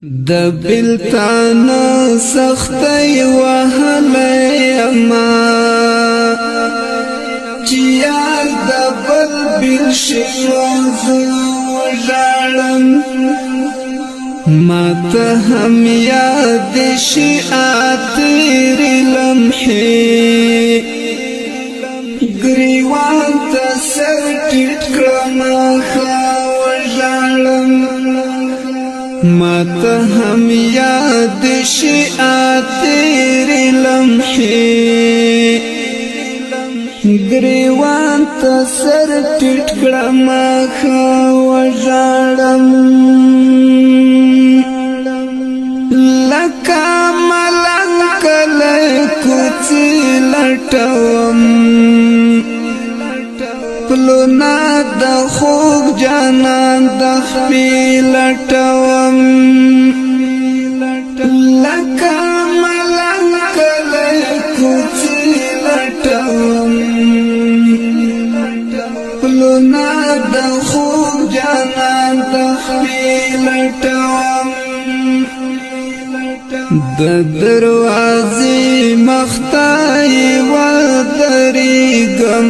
د بلتان سختی وهلی ما چیار د بل بل شوز وژړم ما ته هم یاد شي اتری لمحې ګریوان ته سر ټیټ کړم وژړم ما ته هم یاد شي اتری لمحې ګریوان ته سر ټیټ کړم وژړم لکه ملنګ کله کوڅې لټوم پلونا د خوږ جانان د خپې لټوم لکه ملنګ کله کوڅې لټوم پلونا د خوږ جانان د خپې لټوم د دروازې مخته ودرېږم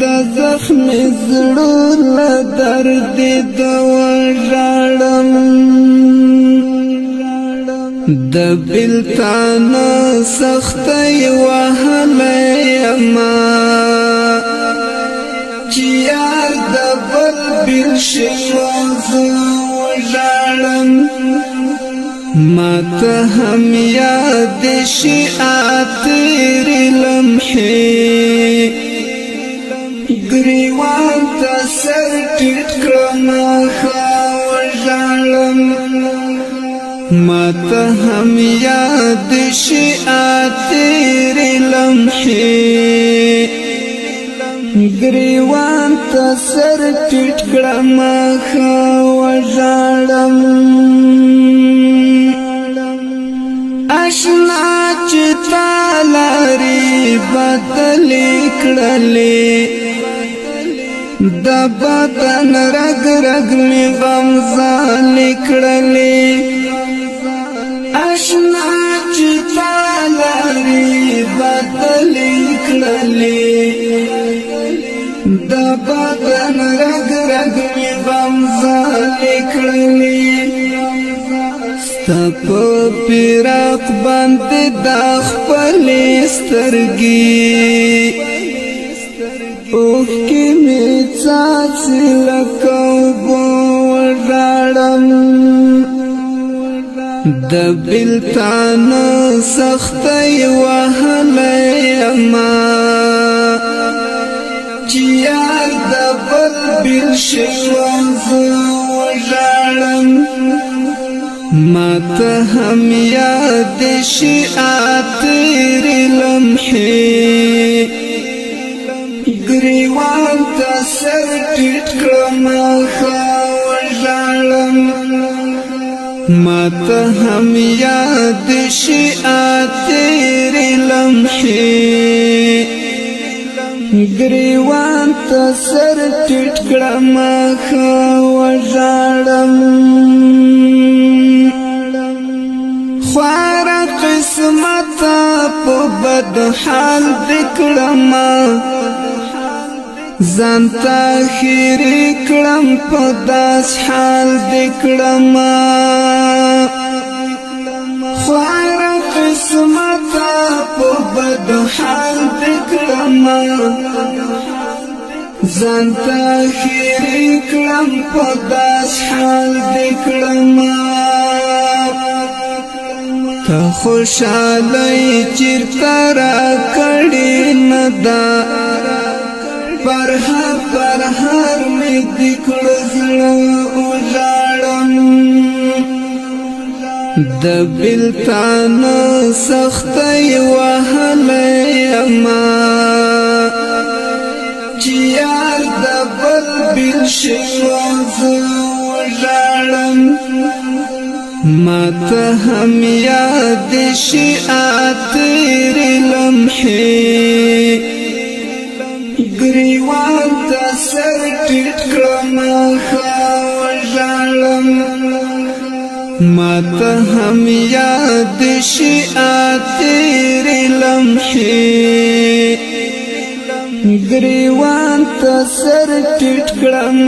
د زخم زړه له درد د وژړم د بلتان سختی وهلی ما چې یار د بل بل شوز وژړم ما ته هم یاد شي اتری لمحې ګریوان ته سر ټیټ کړم وژړم ما ته هم یاد شي اتری لمحې ګریوان ته سر ټیټ کړم وژړم اشنا چې تالاري بدلې کړلې د بدن رګ رګ می غم زالې کړلې اشنا چې تالاري بدلې کړلې د بدن رګ رګ می غم زالې کړلې تپ پیراق باندې د خپل سترګې اوه کې می څاڅي لکه وژړم د بلتان سختی وهلی ما چې یار د بل بل شوز وژړم ما ته هم یاد شي اتری لمحې ګریوان ته سر ټیټ کړم وژړم ما ته هم یاد شي اتری لمحې ګریوان ته سر ټیټ کړم وژړم خوار قسمت په بد حال دکړم ځان ته خیرې کړم په داس حال دکړم خوار قسمت په بد حال دکړم ځان ته خیرې کړم په داس حال دکړم ته خوشالۍ چیرته راکړې نه ده پر هر مې د کړه زړه وژړم د بلتان سختی وهلی ما چې یار د بل بل شوز وژړم ما ته هم یاد شي اتری لمحې گریوان تا سر ټیټ کړم وژاړم ما ته هم یاد شي تیرې لمحې گریوان تا سر ټیټ کړم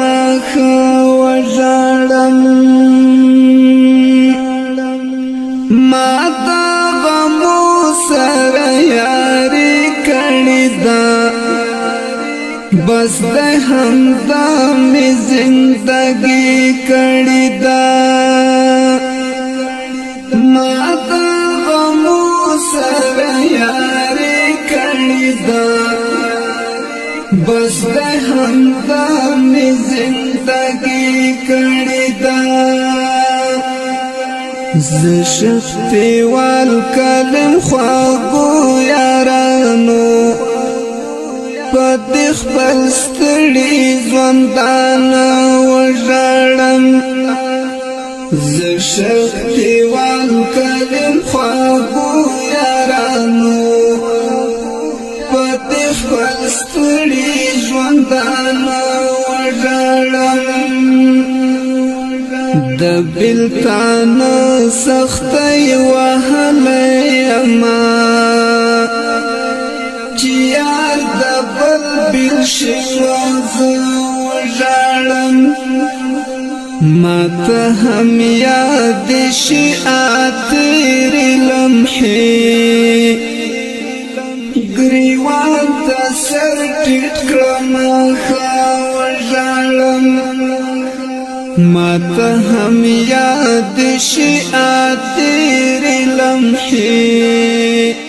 وژاړم ما ته غمو سره یاري کړې ده بس د همدا مې زندګي کړې ده ما ته غمو سره یاري کړې ده بس د همدا مې زندګي کړې ده ز شفتوال کلم خواږو یارانو پد خپل ستړي ژوندان وژړم ز شفتوال کلم خواږو یارانو پد خپل ستړي ژوندان وژړم د بلتان سختي وهلې ما چې یار د بل شواز وژړم ما ته هم یاد شي تیرې لمحې گریوان ته سر ټیټ کړم وژړم ما ته هم یاد شي تیرې لمحې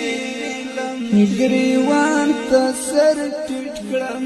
گریوان ته سر ټیټ کړم